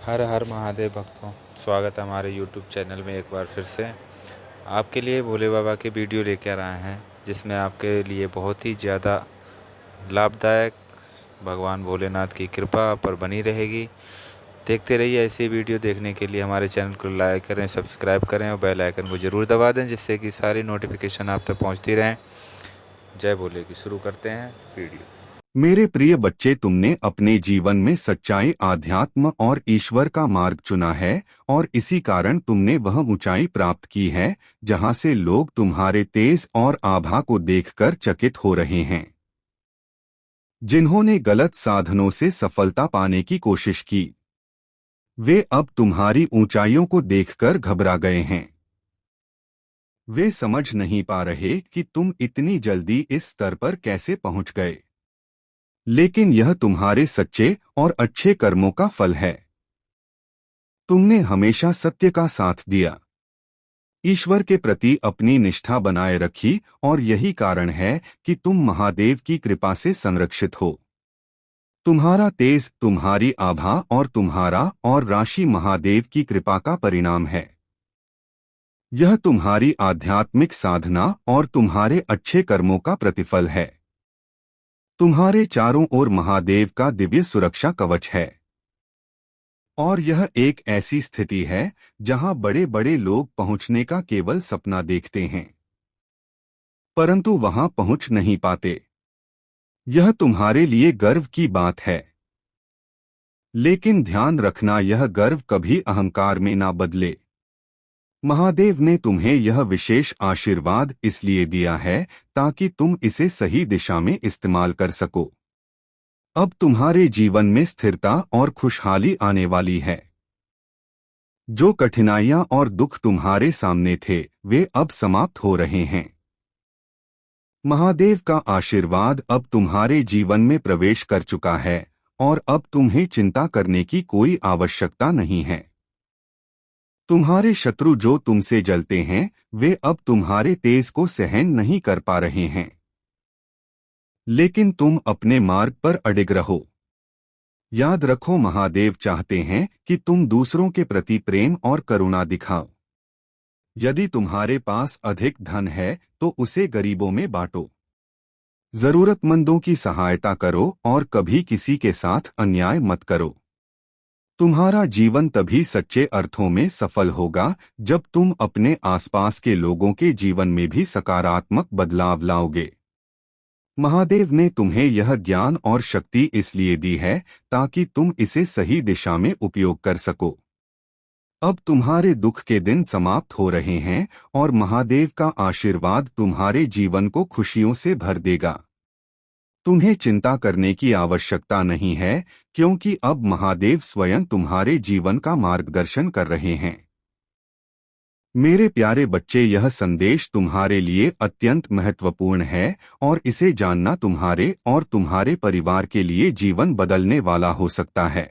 हर हर महादेव भक्तों, स्वागत है हमारे यूट्यूब चैनल में एक बार फिर से। आपके लिए भोले बाबा के वीडियो लेकर आए हैं, जिसमें आपके लिए बहुत ही ज़्यादा लाभदायक भगवान भोलेनाथ की कृपा आप पर बनी रहेगी। देखते रहिए। ऐसे वीडियो देखने के लिए हमारे चैनल को लाइक करें, सब्सक्राइब करें और बेल आइकन को ज़रूर दबा दें, जिससे कि सारी नोटिफिकेशन आप तक पहुँचती रहें। जय भोले की शुरू करते हैं वीडियो। मेरे प्रिय बच्चे, तुमने अपने जीवन में सच्चाई, आध्यात्म और ईश्वर का मार्ग चुना है और इसी कारण तुमने वह ऊंचाई प्राप्त की है जहां से लोग तुम्हारे तेज और आभा को देखकर चकित हो रहे हैं। जिन्होंने गलत साधनों से सफलता पाने की कोशिश की, वे अब तुम्हारी ऊंचाइयों को देखकर घबरा गए हैं। वे समझ नहीं पा रहे कि तुम इतनी जल्दी इस स्तर पर कैसे पहुंच गए। लेकिन यह तुम्हारे सच्चे और अच्छे कर्मों का फल है। तुमने हमेशा सत्य का साथ दिया, ईश्वर के प्रति अपनी निष्ठा बनाए रखी और यही कारण है कि तुम महादेव की कृपा से संरक्षित हो। तुम्हारा तेज, तुम्हारी आभा और तुम्हारा और राशि महादेव की कृपा का परिणाम है। यह तुम्हारी आध्यात्मिक साधना और तुम्हारे अच्छे कर्मों का प्रतिफल है। तुम्हारे चारों ओर महादेव का दिव्य सुरक्षा कवच है। और यह एक ऐसी स्थिति है जहां बड़े बड़े लोग पहुंचने का केवल सपना देखते हैं, परंतु वहां पहुंच नहीं पाते। यह तुम्हारे लिए गर्व की बात है, लेकिन ध्यान रखना, यह गर्व कभी अहंकार में ना बदले। महादेव ने तुम्हें यह विशेष आशीर्वाद इसलिए दिया है ताकि तुम इसे सही दिशा में इस्तेमाल कर सको। अब तुम्हारे जीवन में स्थिरता और खुशहाली आने वाली है। जो कठिनाइयां और दुख तुम्हारे सामने थे, वे अब समाप्त हो रहे हैं। महादेव का आशीर्वाद अब तुम्हारे जीवन में प्रवेश कर चुका है और अब तुम्हें चिंता करने की कोई आवश्यकता नहीं है। तुम्हारे शत्रु जो तुमसे जलते हैं, वे अब तुम्हारे तेज को सहन नहीं कर पा रहे हैं। लेकिन तुम अपने मार्ग पर अडिग रहो। याद रखो, महादेव चाहते हैं कि तुम दूसरों के प्रति प्रेम और करुणा दिखाओ। यदि तुम्हारे पास अधिक धन है तो उसे गरीबों में बांटो। जरूरतमंदों की सहायता करो और कभी किसी के साथ अन्याय मत करो। तुम्हारा जीवन तभी सच्चे अर्थों में सफल होगा जब तुम अपने आसपास के लोगों के जीवन में भी सकारात्मक बदलाव लाओगे। महादेव ने तुम्हें यह ज्ञान और शक्ति इसलिए दी है ताकि तुम इसे सही दिशा में उपयोग कर सको। अब तुम्हारे दुख के दिन समाप्त हो रहे हैं और महादेव का आशीर्वाद तुम्हारे जीवन को खुशियों से भर देगा। तुम्हें चिंता करने की आवश्यकता नहीं है, क्योंकि अब महादेव स्वयं तुम्हारे जीवन का मार्गदर्शन कर रहे हैं। मेरे प्यारे बच्चे, यह संदेश तुम्हारे लिए अत्यंत महत्वपूर्ण है और इसे जानना तुम्हारे और तुम्हारे परिवार के लिए जीवन बदलने वाला हो सकता है।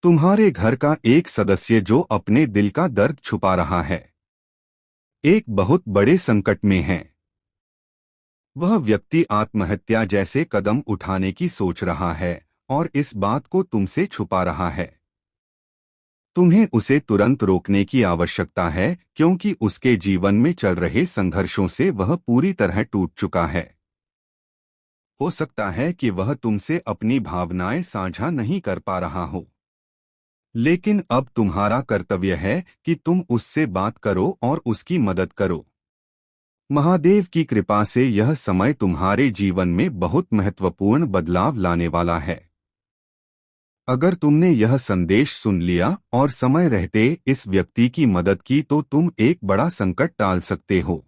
तुम्हारे घर का एक सदस्य जो अपने दिल का दर्द छुपा रहा है, एक बहुत बड़े संकट में है। वह व्यक्ति आत्महत्या जैसे कदम उठाने की सोच रहा है और इस बात को तुमसे छुपा रहा है। तुम्हें उसे तुरंत रोकने की आवश्यकता है, क्योंकि उसके जीवन में चल रहे संघर्षों से वह पूरी तरह टूट चुका है। हो सकता है कि वह तुमसे अपनी भावनाएं साझा नहीं कर पा रहा हो, लेकिन अब तुम्हारा कर्तव्य है कि तुम उससे बात करो और उसकी मदद करो। महादेव की कृपा से यह समय तुम्हारे जीवन में बहुत महत्वपूर्ण बदलाव लाने वाला है। अगर तुमने यह संदेश सुन लिया और समय रहते इस व्यक्ति की मदद की तो तुम एक बड़ा संकट टाल सकते हो।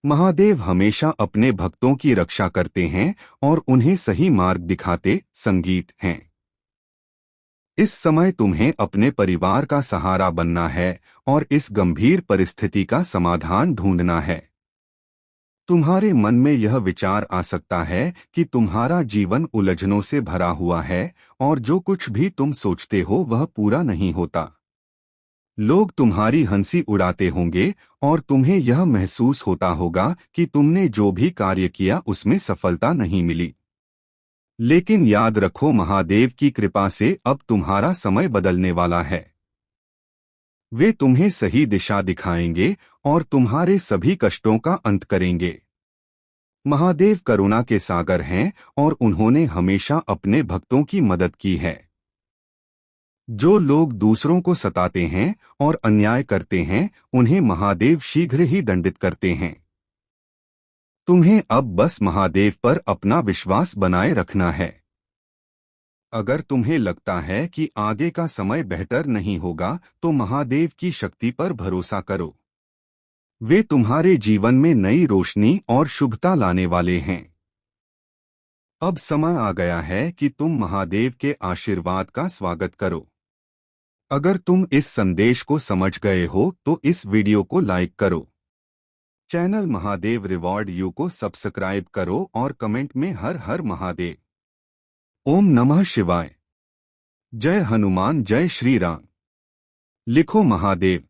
महादेव हमेशा अपने भक्तों की रक्षा करते हैं और उन्हें सही मार्ग दिखाते संगीत हैं। इस समय तुम्हें अपने परिवार का सहारा बनना है और इस गंभीर परिस्थिति का समाधान ढूंढना है। तुम्हारे मन में यह विचार आ सकता है कि तुम्हारा जीवन उलझनों से भरा हुआ है और जो कुछ भी तुम सोचते हो वह पूरा नहीं होता। लोग तुम्हारी हंसी उड़ाते होंगे और तुम्हें यह महसूस होता होगा कि तुमने जो भी कार्य किया उसमें सफलता नहीं मिली। लेकिन याद रखो, महादेव की कृपा से अब तुम्हारा समय बदलने वाला है। वे तुम्हें सही दिशा दिखाएंगे और तुम्हारे सभी कष्टों का अंत करेंगे। महादेव करुणा के सागर हैं और उन्होंने हमेशा अपने भक्तों की मदद की है। जो लोग दूसरों को सताते हैं और अन्याय करते हैं, उन्हें महादेव शीघ्र ही दंडित करते हैं। तुम्हें अब बस महादेव पर अपना विश्वास बनाए रखना है। अगर तुम्हें लगता है कि आगे का समय बेहतर नहीं होगा, तो महादेव की शक्ति पर भरोसा करो। वे तुम्हारे जीवन में नई रोशनी और शुभता लाने वाले हैं। अब समय आ गया है कि तुम महादेव के आशीर्वाद का स्वागत करो। अगर तुम इस संदेश को समझ गए हो तो इस वीडियो को लाइक करो, चैनल महादेव रिवॉर्ड यू को सब्सक्राइब करो और कमेंट में हर हर महादेव, ओम नमः शिवाय, जय हनुमान, जय श्री राम लिखो। महादेव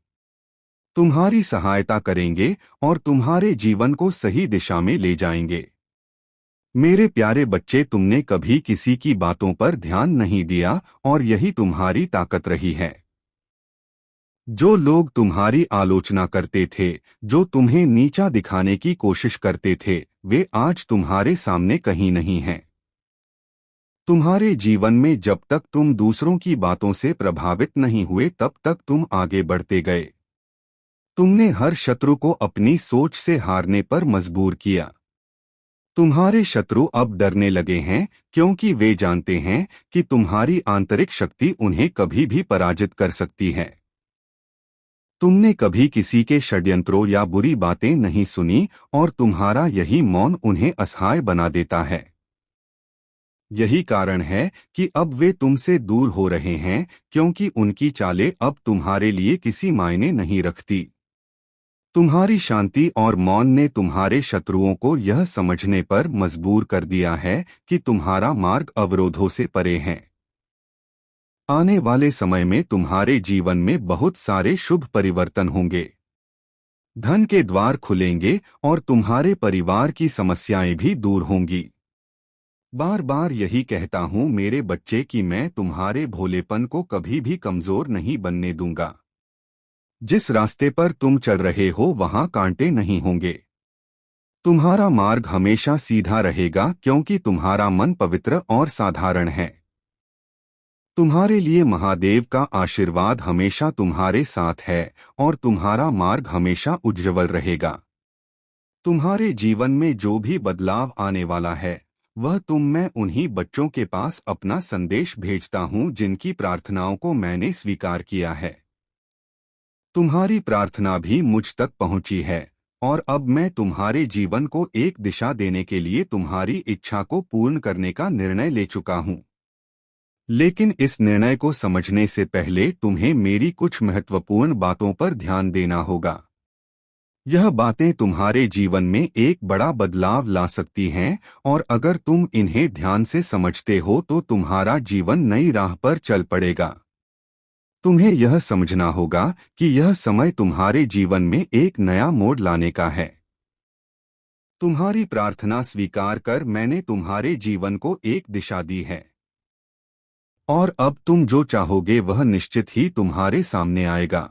तुम्हारी सहायता करेंगे और तुम्हारे जीवन को सही दिशा में ले जाएंगे। मेरे प्यारे बच्चे, तुमने कभी किसी की बातों पर ध्यान नहीं दिया और यही तुम्हारी ताकत रही है। जो लोग तुम्हारी आलोचना करते थे, जो तुम्हें नीचा दिखाने की कोशिश करते थे, वे आज तुम्हारे सामने कहीं नहीं हैं। तुम्हारे जीवन में जब तक तुम दूसरों की बातों से प्रभावित नहीं हुए, तब तक तुम आगे बढ़ते गए। तुमने हर शत्रु को अपनी सोच से हारने पर मजबूर किया। तुम्हारे शत्रु अब डरने लगे हैं, क्योंकि वे जानते हैं कि तुम्हारी आंतरिक शक्ति उन्हें कभी भी पराजित कर सकती है। तुमने कभी किसी के षड्यंत्रों या बुरी बातें नहीं सुनी और तुम्हारा यही मौन उन्हें असहाय बना देता है। यही कारण है कि अब वे तुमसे दूर हो रहे हैं, क्योंकि उनकी चालें अब तुम्हारे लिए किसी मायने नहीं रखती। तुम्हारी शांति और मौन ने तुम्हारे शत्रुओं को यह समझने पर मजबूर कर दिया है कि तुम्हारा मार्ग अवरोधों से परे है। आने वाले समय में तुम्हारे जीवन में बहुत सारे शुभ परिवर्तन होंगे। धन के द्वार खुलेंगे और तुम्हारे परिवार की समस्याएं भी दूर होंगी। बार बार यही कहता हूं मेरे बच्चे कि मैं तुम्हारे भोलेपन को कभी भी कमजोर नहीं बनने दूंगा। जिस रास्ते पर तुम चल रहे हो वहां कांटे नहीं होंगे। तुम्हारा मार्ग हमेशा सीधा रहेगा, क्योंकि तुम्हारा मन पवित्र और साधारण है। तुम्हारे लिए महादेव का आशीर्वाद हमेशा तुम्हारे साथ है और तुम्हारा मार्ग हमेशा उज्ज्वल रहेगा। तुम्हारे जीवन में जो भी बदलाव आने वाला है, वह मैं उन्हीं बच्चों के पास अपना संदेश भेजता हूं जिनकी प्रार्थनाओं को मैंने स्वीकार किया है। तुम्हारी प्रार्थना भी मुझ तक पहुंची है और अब मैं तुम्हारे जीवन को एक दिशा देने के लिए तुम्हारी इच्छा को पूर्ण करने का निर्णय ले चुका हूं। लेकिन इस निर्णय को समझने से पहले तुम्हें मेरी कुछ महत्वपूर्ण बातों पर ध्यान देना होगा। यह बातें तुम्हारे जीवन में एक बड़ा बदलाव ला सकती हैं और अगर तुम इन्हें ध्यान से समझते हो तो तुम्हारा जीवन नई राह पर चल पड़ेगा। तुम्हें यह समझना होगा कि यह समय तुम्हारे जीवन में एक नया मोड़ लाने का है। तुम्हारी प्रार्थना स्वीकार कर मैंने तुम्हारे जीवन को एक दिशा दी है और अब तुम जो चाहोगे वह निश्चित ही तुम्हारे सामने आएगा।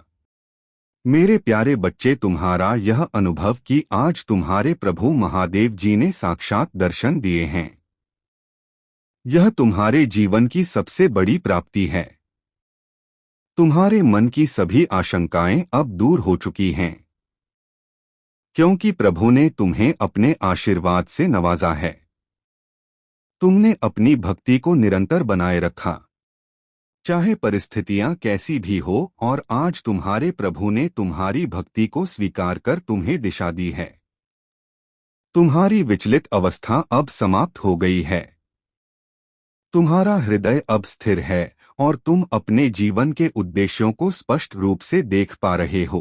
मेरे प्यारे बच्चे, तुम्हारा यह अनुभव कि आज तुम्हारे प्रभु महादेव जी ने साक्षात दर्शन दिए हैं, यह तुम्हारे जीवन की सबसे बड़ी प्राप्ति है। तुम्हारे मन की सभी आशंकाएं अब दूर हो चुकी हैं, क्योंकि प्रभु ने तुम्हें अपने आशीर्वाद से नवाजा है। तुमने अपनी भक्ति को निरंतर बनाए रखा, चाहे परिस्थितियां कैसी भी हो, और आज तुम्हारे प्रभु ने तुम्हारी भक्ति को स्वीकार कर तुम्हें दिशा दी है। तुम्हारी विचलित अवस्था अब समाप्त हो गई है। तुम्हारा हृदय अब स्थिर है और तुम अपने जीवन के उद्देश्यों को स्पष्ट रूप से देख पा रहे हो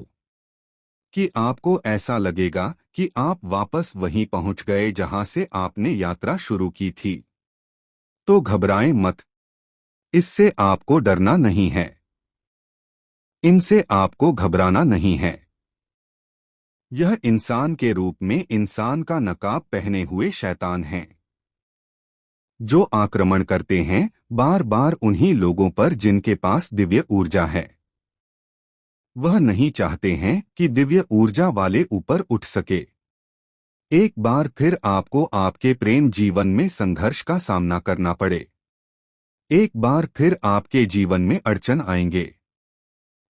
कि आपको ऐसा लगेगा कि आप वापस वहीं पहुंच गए जहां से आपने यात्रा शुरू की थी। तो घबराएं मत, इससे आपको डरना नहीं है, इनसे आपको घबराना नहीं है। यह इंसान के रूप में इंसान का नकाब पहने हुए शैतान हैं। जो आक्रमण करते हैं बार बार उन्हीं लोगों पर जिनके पास दिव्य ऊर्जा है। वह नहीं चाहते हैं कि दिव्य ऊर्जा वाले ऊपर उठ सके। एक बार फिर आपको आपके प्रेम जीवन में संघर्ष का सामना करना पड़े। एक बार फिर आपके जीवन में अड़चन आएंगे,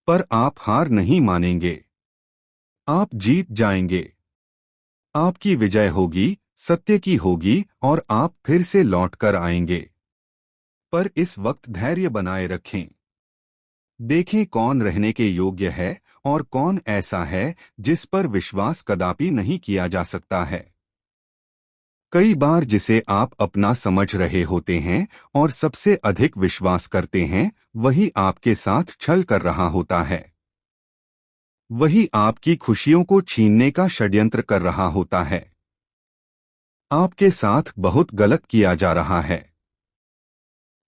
पर आप हार नहीं मानेंगे। आप जीत जाएंगे। आपकी विजय होगी, सत्य की होगी और आप फिर से लौट कर आएंगे। पर इस वक्त धैर्य बनाए रखें। देखें कौन रहने के योग्य है और कौन ऐसा है जिस पर विश्वास कदापि नहीं किया जा सकता है। कई बार जिसे आप अपना समझ रहे होते हैं और सबसे अधिक विश्वास करते हैं, वही आपके साथ छल कर रहा होता है। वही आपकी खुशियों को छीनने का षड्यंत्र कर रहा होता है। आपके साथ बहुत गलत किया जा रहा है।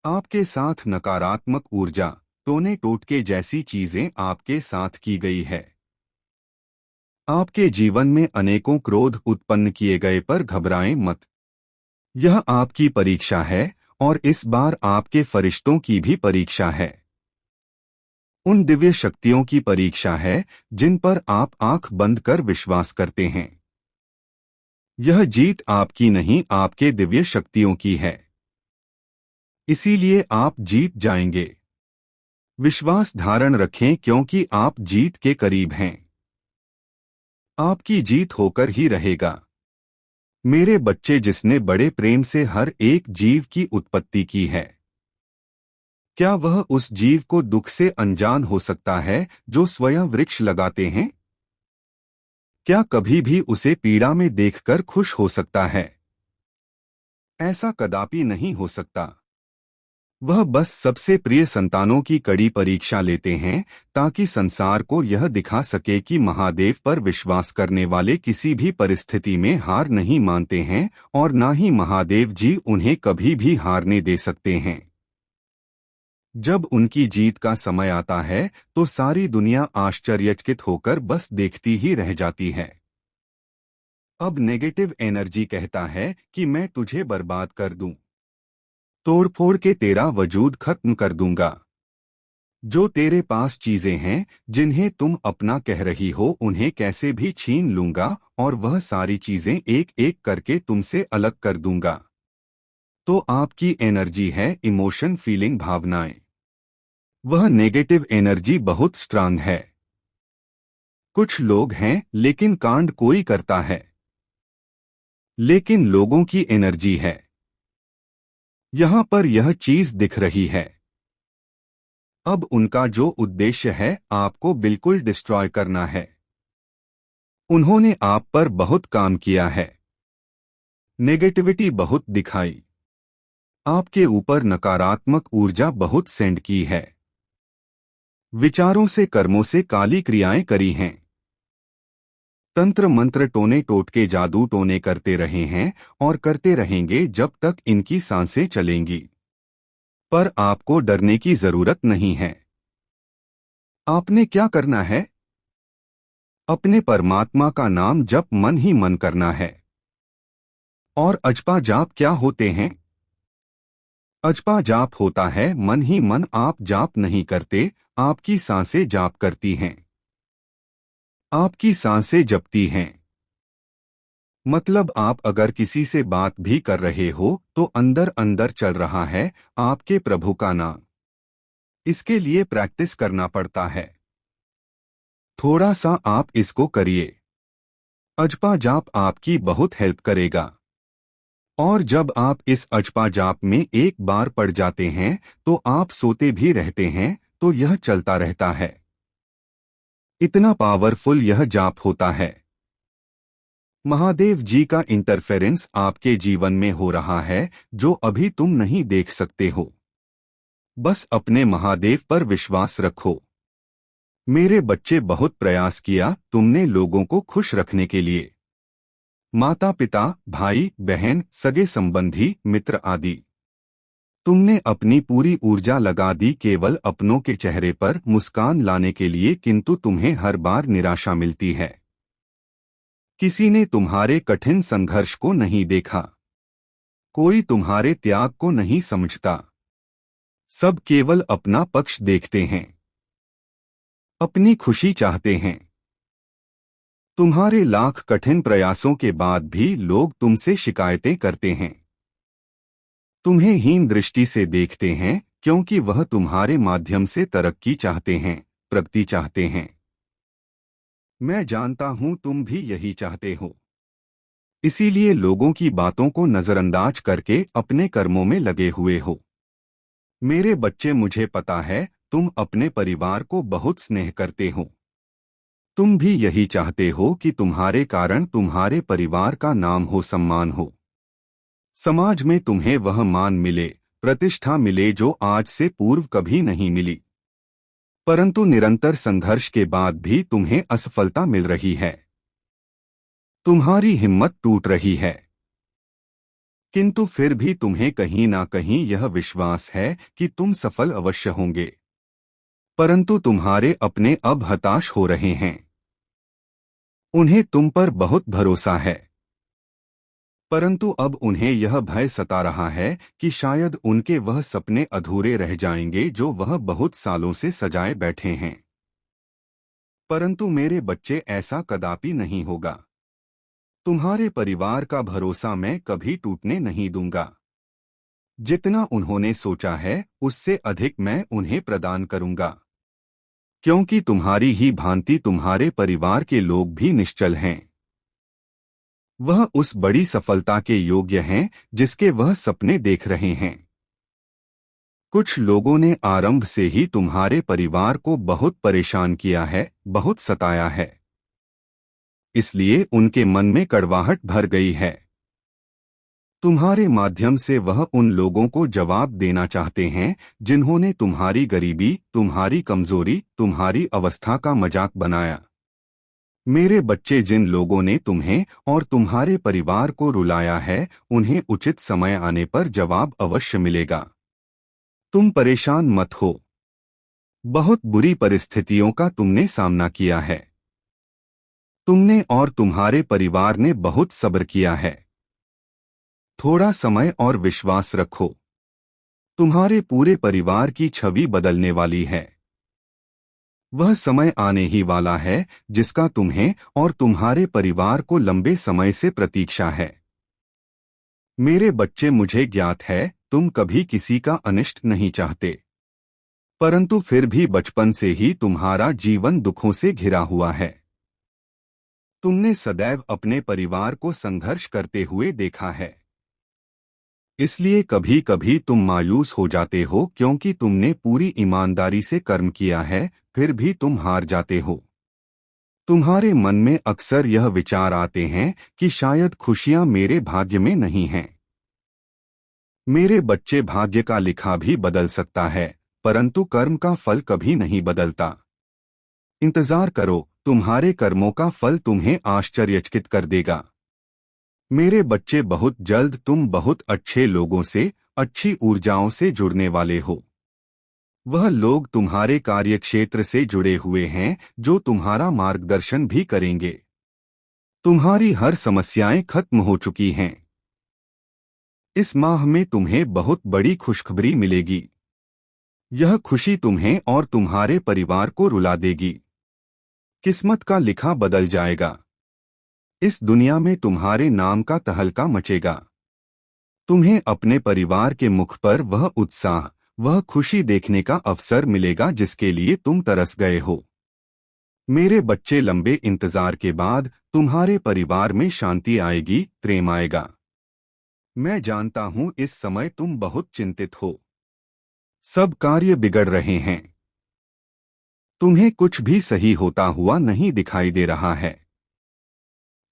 आपके साथ नकारात्मक ऊर्जा, टोने टोटके जैसी चीजें आपके साथ की गई है। आपके जीवन में अनेकों क्रोध उत्पन्न किए गए, पर घबराएं मत। यह आपकी परीक्षा है और इस बार आपके फरिश्तों की भी परीक्षा है। उन दिव्य शक्तियों की परीक्षा है जिन पर आप आंख बंद कर विश्वास करते हैं। यह जीत आपकी नहीं, आपके दिव्य शक्तियों की है। इसीलिए आप जीत जाएंगे। विश्वास धारण रखें क्योंकि आप जीत के करीब हैं। आपकी जीत होकर ही रहेगा। मेरे बच्चे, जिसने बड़े प्रेम से हर एक जीव की उत्पत्ति की है, क्या वह उस जीव को दुख से अनजान हो सकता है जो स्वयं वृक्ष लगाते हैं? क्या कभी भी उसे पीड़ा में देखकर खुश हो सकता है? ऐसा कदापि नहीं हो सकता। वह बस सबसे प्रिय संतानों की कड़ी परीक्षा लेते हैं ताकि संसार को यह दिखा सके कि महादेव पर विश्वास करने वाले किसी भी परिस्थिति में हार नहीं मानते हैं और ना ही महादेव जी उन्हें कभी भी हारने दे सकते हैं। जब उनकी जीत का समय आता है तो सारी दुनिया आश्चर्यचकित होकर बस देखती ही रह जाती है। अब नेगेटिव एनर्जी कहता है कि मैं तुझे बर्बाद कर दूं, तोड़फोड़ के तेरा वजूद खत्म कर दूंगा। जो तेरे पास चीजें हैं जिन्हें तुम अपना कह रही हो, उन्हें कैसे भी छीन लूंगा और वह सारी चीजें एक एक करके तुमसे अलग कर दूंगा। तो आपकी एनर्जी है इमोशन, फीलिंग, भावनाएं। वह नेगेटिव एनर्जी बहुत स्ट्रांग है। कुछ लोग हैं लेकिन कांड कोई करता है। लेकिन लोगों की एनर्जी है। यहां पर यह चीज दिख रही है। अब उनका जो उद्देश्य है आपको बिल्कुल डिस्ट्रॉय करना है। उन्होंने आप पर बहुत काम किया है। नेगेटिविटी बहुत दिखाई। आपके ऊपर नकारात्मक ऊर्जा बहुत सेंड की है। विचारों से, कर्मों से काली क्रियाएं करी हैं। तंत्र मंत्र, टोने टोटके, जादू टोने करते रहे हैं और करते रहेंगे जब तक इनकी सांसें चलेंगी। पर आपको डरने की जरूरत नहीं है। आपने क्या करना है? अपने परमात्मा का नाम जप मन ही मन करना है। और अजपा जाप क्या होते हैं? अजपा जाप होता है मन ही मन। आप जाप नहीं करते, आपकी सांसें जाप करती हैं। आपकी सांसें जपती हैं। मतलब आप अगर किसी से बात भी कर रहे हो तो अंदर अंदर चल रहा है आपके प्रभु का नाम। इसके लिए प्रैक्टिस करना पड़ता है। थोड़ा सा आप इसको करिए। अजपा जाप आपकी बहुत हेल्प करेगा। और जब आप इस अजपा जाप में एक बार पड़ जाते हैं तो आप सोते भी रहते हैं, तो यह चलता रहता है। इतना पावरफुल यह जाप होता है। महादेव जी का इंटरफेरेंस आपके जीवन में हो रहा है जो अभी तुम नहीं देख सकते हो। बस अपने महादेव पर विश्वास रखो। मेरे बच्चे, बहुत प्रयास किया तुमने लोगों को खुश रखने के लिए। माता पिता, भाई बहन, सगे संबंधी, मित्र आदि। तुमने अपनी पूरी ऊर्जा लगा दी केवल अपनों के चेहरे पर मुस्कान लाने के लिए, किंतु तुम्हें हर बार निराशा मिलती है। किसी ने तुम्हारे कठिन संघर्ष को नहीं देखा। कोई तुम्हारे त्याग को नहीं समझता। सब केवल अपना पक्ष देखते हैं, अपनी खुशी चाहते हैं। तुम्हारे लाख कठिन प्रयासों के बाद भी लोग तुमसे शिकायतें करते हैं, तुम्हें हीन दृष्टि से देखते हैं, क्योंकि वह तुम्हारे माध्यम से तरक्की चाहते हैं, प्रगति चाहते हैं। मैं जानता हूं तुम भी यही चाहते हो। इसीलिए लोगों की बातों को नजरअंदाज करके अपने कर्मों में लगे हुए हो। मेरे बच्चे, मुझे पता है तुम अपने परिवार को बहुत स्नेह करते हो। तुम भी यही चाहते हो कि तुम्हारे कारण तुम्हारे परिवार का नाम हो, सम्मान हो। समाज में तुम्हें वह मान मिले, प्रतिष्ठा मिले जो आज से पूर्व कभी नहीं मिली। परंतु निरंतर संघर्ष के बाद भी तुम्हें असफलता मिल रही है। तुम्हारी हिम्मत टूट रही है, किंतु फिर भी तुम्हें कहीं ना कहीं यह विश्वास है कि तुम सफल अवश्य होंगे। परंतु तुम्हारे अपने अब हताश हो रहे हैं। उन्हें तुम पर बहुत भरोसा है, परंतु अब उन्हें यह भय सता रहा है कि शायद उनके वह सपने अधूरे रह जाएंगे जो वह बहुत सालों से सजाए बैठे हैं। परंतु मेरे बच्चे, ऐसा कदापि नहीं होगा। तुम्हारे परिवार का भरोसा मैं कभी टूटने नहीं दूंगा। जितना उन्होंने सोचा है उससे अधिक मैं उन्हें प्रदान करूंगा, क्योंकि तुम्हारी ही भांति तुम्हारे परिवार के लोग भी निश्चल हैं। वह उस बड़ी सफलता के योग्य हैं जिसके वह सपने देख रहे हैं। कुछ लोगों ने आरंभ से ही तुम्हारे परिवार को बहुत परेशान किया है, बहुत सताया है। इसलिए उनके मन में कड़वाहट भर गई है। तुम्हारे माध्यम से वह उन लोगों को जवाब देना चाहते हैं जिन्होंने तुम्हारी गरीबी, तुम्हारी कमजोरी, तुम्हारी अवस्था का मजाक बनाया। मेरे बच्चे, जिन लोगों ने तुम्हें और तुम्हारे परिवार को रुलाया है, उन्हें उचित समय आने पर जवाब अवश्य मिलेगा। तुम परेशान मत हो। बहुत बुरी परिस्थितियों का तुमने सामना किया है। तुमने और तुम्हारे परिवार ने बहुत सब्र किया है। थोड़ा समय और विश्वास रखो। तुम्हारे पूरे परिवार की छवि बदलने वाली है। वह समय आने ही वाला है जिसका तुम्हें और तुम्हारे परिवार को लंबे समय से प्रतीक्षा है। मेरे बच्चे, मुझे ज्ञात है तुम कभी किसी का अनिष्ट नहीं चाहते, परंतु फिर भी बचपन से ही तुम्हारा जीवन दुखों से घिरा हुआ है। तुमने सदैव अपने परिवार को संघर्ष करते हुए देखा है। इसलिए कभी कभी तुम मायूस हो जाते हो, क्योंकि तुमने पूरी ईमानदारी से कर्म किया है, फिर भी तुम हार जाते हो। तुम्हारे मन में अक्सर यह विचार आते हैं कि शायद खुशियां मेरे भाग्य में नहीं हैं। मेरे बच्चे, भाग्य का लिखा भी बदल सकता है, परंतु कर्म का फल कभी नहीं बदलता। इंतजार करो, तुम्हारे कर्मों का फल तुम्हें आश्चर्यचकित कर देगा। मेरे बच्चे, बहुत जल्द तुम बहुत अच्छे लोगों से, अच्छी ऊर्जाओं से जुड़ने वाले हो। वह लोग तुम्हारे कार्यक्षेत्र से जुड़े हुए हैं जो तुम्हारा मार्गदर्शन भी करेंगे। तुम्हारी हर समस्याएं खत्म हो चुकी हैं। इस माह में तुम्हें बहुत बड़ी खुशखबरी मिलेगी। यह खुशी तुम्हें और तुम्हारे परिवार को रुला देगी। किस्मत का लिखा बदल जाएगा। इस दुनिया में तुम्हारे नाम का तहलका मचेगा। तुम्हें अपने परिवार के मुख पर वह उत्साह, वह खुशी देखने का अवसर मिलेगा जिसके लिए तुम तरस गए हो। मेरे बच्चे, लंबे इंतजार के बाद तुम्हारे परिवार में शांति आएगी, प्रेम आएगा। मैं जानता हूं इस समय तुम बहुत चिंतित हो। सब कार्य बिगड़ रहे हैं। तुम्हें कुछ भी सही होता हुआ नहीं दिखाई दे रहा है।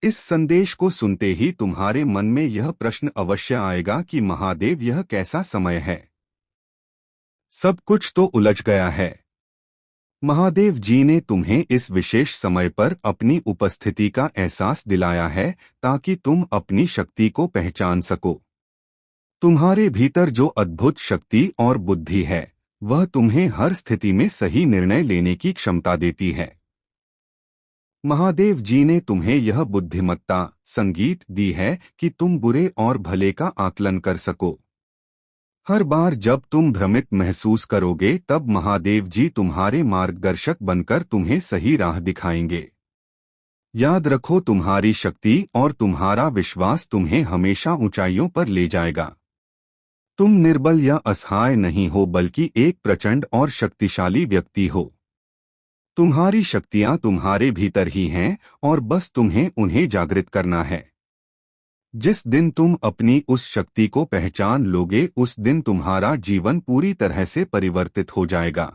इस संदेश को सुनते ही तुम्हारे मन में यह प्रश्न अवश्य आएगा कि महादेव, यह कैसा समय है। सब कुछ तो उलझ गया है। महादेव जी ने तुम्हें इस विशेष समय पर अपनी उपस्थिति का एहसास दिलाया है ताकि तुम अपनी शक्ति को पहचान सको। तुम्हारे भीतर जो अद्भुत शक्ति और बुद्धि है, वह तुम्हें हर स्थिति में सही निर्णय लेने की क्षमता देती है। महादेव जी ने तुम्हें यह बुद्धिमत्ता संगीत दी है कि तुम बुरे और भले का आकलन कर सको। हर बार जब तुम भ्रमित महसूस करोगे तब महादेव जी तुम्हारे मार्गदर्शक बनकर तुम्हें सही राह दिखाएंगे। याद रखो, तुम्हारी शक्ति और तुम्हारा विश्वास तुम्हें हमेशा ऊंचाइयों पर ले जाएगा। तुम निर्बल या असहाय नहीं हो, बल्कि एक प्रचंड और शक्तिशाली व्यक्ति हो। तुम्हारी शक्तियां तुम्हारे भीतर ही हैं और बस तुम्हें उन्हें जागृत करना है। जिस दिन तुम अपनी उस शक्ति को पहचान लोगे, उस दिन तुम्हारा जीवन पूरी तरह से परिवर्तित हो जाएगा।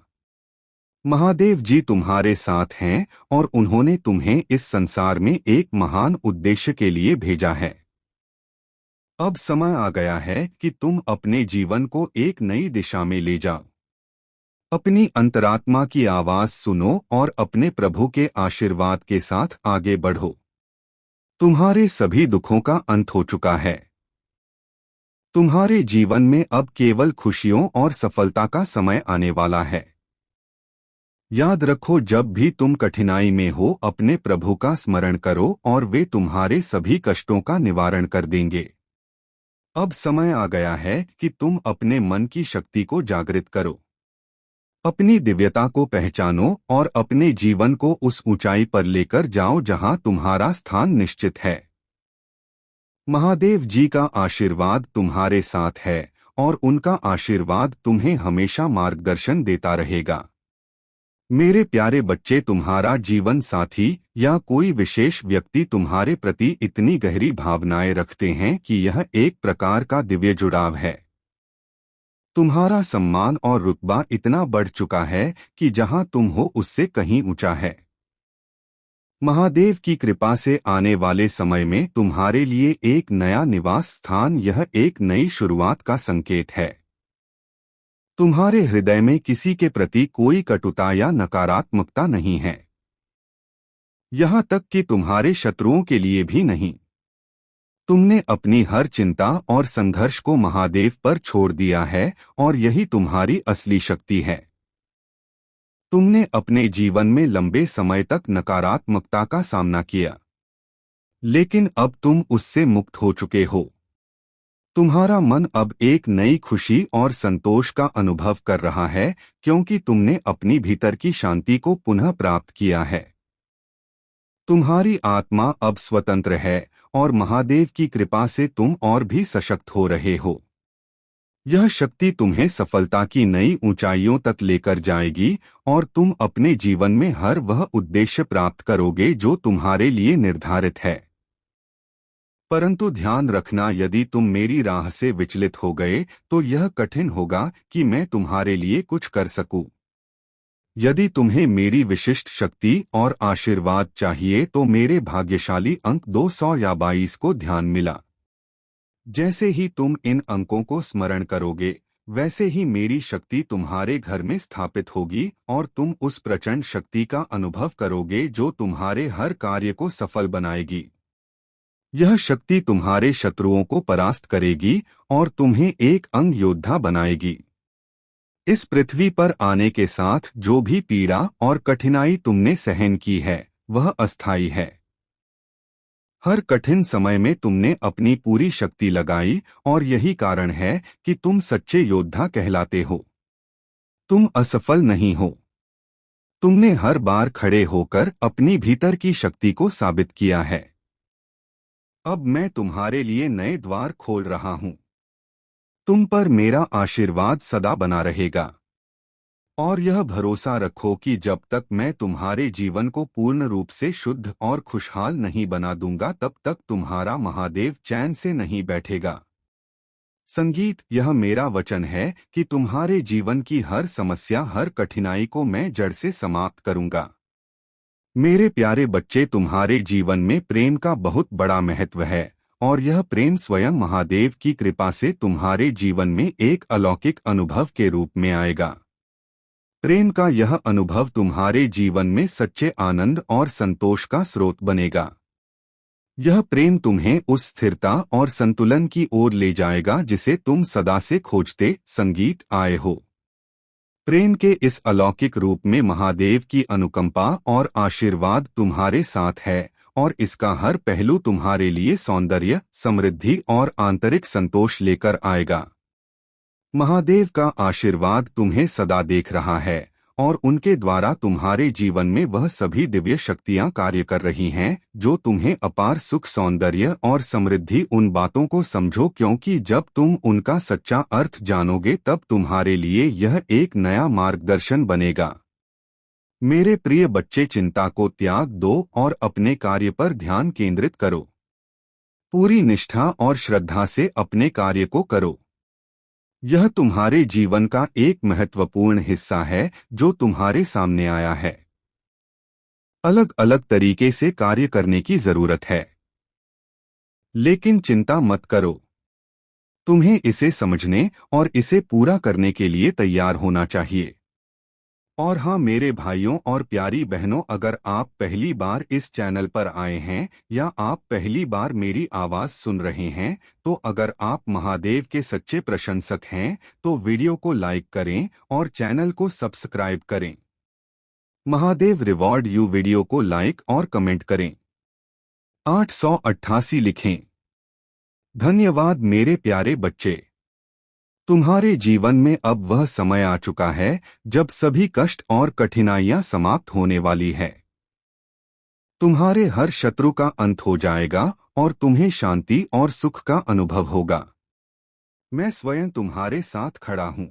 महादेव जी तुम्हारे साथ हैं और उन्होंने तुम्हें इस संसार में एक महान उद्देश्य के लिए भेजा है। अब समय आ गया है कि तुम अपने जीवन को एक नई दिशा में ले जाओ। अपनी अंतरात्मा की आवाज सुनो और अपने प्रभु के आशीर्वाद के साथ आगे बढ़ो। तुम्हारे सभी दुखों का अंत हो चुका है। तुम्हारे जीवन में अब केवल खुशियों और सफलता का समय आने वाला है। याद रखो, जब भी तुम कठिनाई में हो, अपने प्रभु का स्मरण करो और वे तुम्हारे सभी कष्टों का निवारण कर देंगे। अब समय आ गया है कि तुम अपने मन की शक्ति को जागृत करो। अपनी दिव्यता को पहचानो और अपने जीवन को उस ऊंचाई पर लेकर जाओ जहां तुम्हारा स्थान निश्चित है। महादेव जी का आशीर्वाद तुम्हारे साथ है और उनका आशीर्वाद तुम्हें हमेशा मार्गदर्शन देता रहेगा। मेरे प्यारे बच्चे, तुम्हारा जीवन साथी या कोई विशेष व्यक्ति तुम्हारे प्रति इतनी गहरी भावनाएं रखते हैं कि यह एक प्रकार का दिव्य जुड़ाव है। तुम्हारा सम्मान और रुतबा इतना बढ़ चुका है कि जहां तुम हो उससे कहीं ऊंचा है। महादेव की कृपा से आने वाले समय में तुम्हारे लिए एक नया निवास स्थान, यह एक नई शुरुआत का संकेत है। तुम्हारे हृदय में किसी के प्रति कोई कटुता या नकारात्मकता नहीं है, यहाँ तक कि तुम्हारे शत्रुओं के लिए भी नहीं। तुमने अपनी हर चिंता और संघर्ष को महादेव पर छोड़ दिया है और यही तुम्हारी असली शक्ति है। तुमने अपने जीवन में लंबे समय तक नकारात्मकता का सामना किया, लेकिन अब तुम उससे मुक्त हो चुके हो। तुम्हारा मन अब एक नई खुशी और संतोष का अनुभव कर रहा है, क्योंकि तुमने अपनी भीतर की शांति को पुनः प्राप्त किया है। तुम्हारी आत्मा अब स्वतंत्र है और महादेव की कृपा से तुम और भी सशक्त हो रहे हो। यह शक्ति तुम्हें सफलता की नई ऊंचाइयों तक लेकर जाएगी और तुम अपने जीवन में हर वह उद्देश्य प्राप्त करोगे जो तुम्हारे लिए निर्धारित है। परंतु ध्यान रखना, यदि तुम मेरी राह से विचलित हो गए तो यह कठिन होगा कि मैं तुम्हारे लिए कुछ कर सकूं। यदि तुम्हें मेरी विशिष्ट शक्ति और आशीर्वाद चाहिए तो मेरे भाग्यशाली अंक 200 या 22 को ध्यान मिला। जैसे ही तुम इन अंकों को स्मरण करोगे, वैसे ही मेरी शक्ति तुम्हारे घर में स्थापित होगी और तुम उस प्रचंड शक्ति का अनुभव करोगे जो तुम्हारे हर कार्य को सफल बनाएगी। यह शक्ति तुम्हारे शत्रुओं को परास्त करेगी और तुम्हें एक अंग योद्धा बनाएगी। इस पृथ्वी पर आने के साथ जो भी पीड़ा और कठिनाई तुमने सहन की है, वह अस्थायी है। हर कठिन समय में तुमने अपनी पूरी शक्ति लगाई और यही कारण है कि तुम सच्चे योद्धा कहलाते हो। तुम असफल नहीं हो। तुमने हर बार खड़े होकर अपनी भीतर की शक्ति को साबित किया है। अब मैं तुम्हारे लिए नए द्वार खोल रहा हूं। तुम पर मेरा आशीर्वाद सदा बना रहेगा और यह भरोसा रखो कि जब तक मैं तुम्हारे जीवन को पूर्ण रूप से शुद्ध और खुशहाल नहीं बना दूंगा, तब तक तुम्हारा महादेव चैन से नहीं बैठेगा। संगीत, यह मेरा वचन है कि तुम्हारे जीवन की हर समस्या, हर कठिनाई को मैं जड़ से समाप्त करूंगा। मेरे प्यारे बच्चे, तुम्हारे जीवन में प्रेम का बहुत बड़ा महत्व है और यह प्रेम स्वयं महादेव की कृपा से तुम्हारे जीवन में एक अलौकिक अनुभव के रूप में आएगा। प्रेम का यह अनुभव तुम्हारे जीवन में सच्चे आनंद और संतोष का स्रोत बनेगा। यह प्रेम तुम्हें उस स्थिरता और संतुलन की ओर ले जाएगा जिसे तुम सदा से खोजते संगीत आए हो। प्रेम के इस अलौकिक रूप में महादेव की अनुकंपा और आशीर्वाद तुम्हारे साथ है और इसका हर पहलू तुम्हारे लिए सौंदर्य, समृद्धि और आंतरिक संतोष लेकर आएगा। महादेव का आशीर्वाद तुम्हें सदा देख रहा है और उनके द्वारा तुम्हारे जीवन में वह सभी दिव्य शक्तियां कार्य कर रही हैं जो तुम्हें अपार सुख, सौंदर्य और समृद्धि। उन बातों को समझो, क्योंकि जब तुम उनका सच्चा अर्थ जानोगे तब तुम्हारे लिए यह एक नया मार्गदर्शन बनेगा। मेरे प्रिय बच्चे, चिंता को त्याग दो और अपने कार्य पर ध्यान केंद्रित करो। पूरी निष्ठा और श्रद्धा से अपने कार्य को करो। यह तुम्हारे जीवन का एक महत्वपूर्ण हिस्सा है जो तुम्हारे सामने आया है। अलग अलग तरीके से कार्य करने की जरूरत है, लेकिन चिंता मत करो। तुम्हें इसे समझने और इसे पूरा करने के लिए तैयार होना चाहिए। और हाँ मेरे भाइयों और प्यारी बहनों, अगर आप पहली बार इस चैनल पर आए हैं या आप पहली बार मेरी आवाज सुन रहे हैं, तो अगर आप महादेव के सच्चे प्रशंसक हैं तो वीडियो को लाइक करें और चैनल को सब्सक्राइब करें। महादेव रिवॉर्ड यू वीडियो को लाइक और कमेंट करें। 888 लिखें। धन्यवाद मेरे प्यारे बच्चे। तुम्हारे जीवन में अब वह समय आ चुका है जब सभी कष्ट और कठिनाइयां समाप्त होने वाली है। तुम्हारे हर शत्रु का अंत हो जाएगा और तुम्हें शांति और सुख का अनुभव होगा। मैं स्वयं तुम्हारे साथ खड़ा हूं।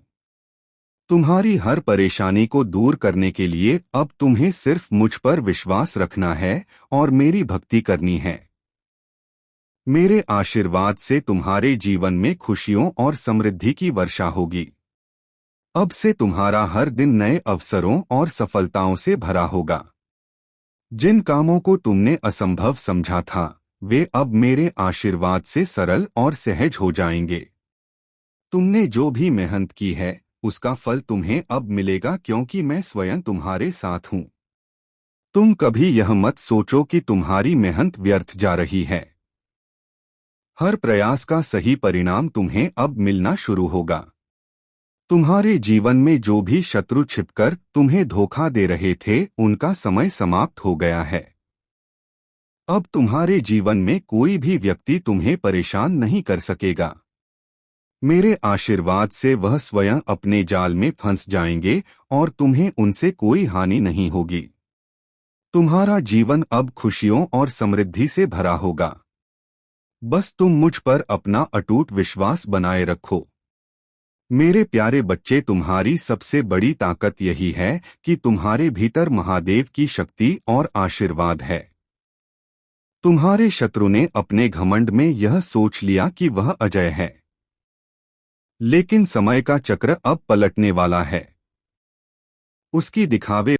तुम्हारी हर परेशानी को दूर करने के लिए अब तुम्हें सिर्फ मुझ पर विश्वास रखना है और मेरी भक्ति करनी है। मेरे आशीर्वाद से तुम्हारे जीवन में खुशियों और समृद्धि की वर्षा होगी। अब से तुम्हारा हर दिन नए अवसरों और सफलताओं से भरा होगा। जिन कामों को तुमने असंभव समझा था वे अब मेरे आशीर्वाद से सरल और सहज हो जाएंगे। तुमने जो भी मेहनत की है उसका फल तुम्हें अब मिलेगा, क्योंकि मैं स्वयं तुम्हारे साथ हूं। तुम कभी यह मत सोचो कि तुम्हारी मेहनत व्यर्थ जा रही है। हर प्रयास का सही परिणाम तुम्हें अब मिलना शुरू होगा। तुम्हारे जीवन में जो भी शत्रु छिपकर तुम्हें धोखा दे रहे थे उनका समय समाप्त हो गया है। अब तुम्हारे जीवन में कोई भी व्यक्ति तुम्हें परेशान नहीं कर सकेगा। मेरे आशीर्वाद से वह स्वयं अपने जाल में फंस जाएंगे और तुम्हें उनसे कोई हानि नहीं होगी। तुम्हारा जीवन अब खुशियों और समृद्धि से भरा होगा। बस तुम मुझ पर अपना अटूट विश्वास बनाए रखो। मेरे प्यारे बच्चे, तुम्हारी सबसे बड़ी ताकत यही है कि तुम्हारे भीतर महादेव की शक्ति और आशीर्वाद है। तुम्हारे शत्रु ने अपने घमंड में यह सोच लिया कि वह अजय है, लेकिन समय का चक्र अब पलटने वाला है। उसकी दिखावे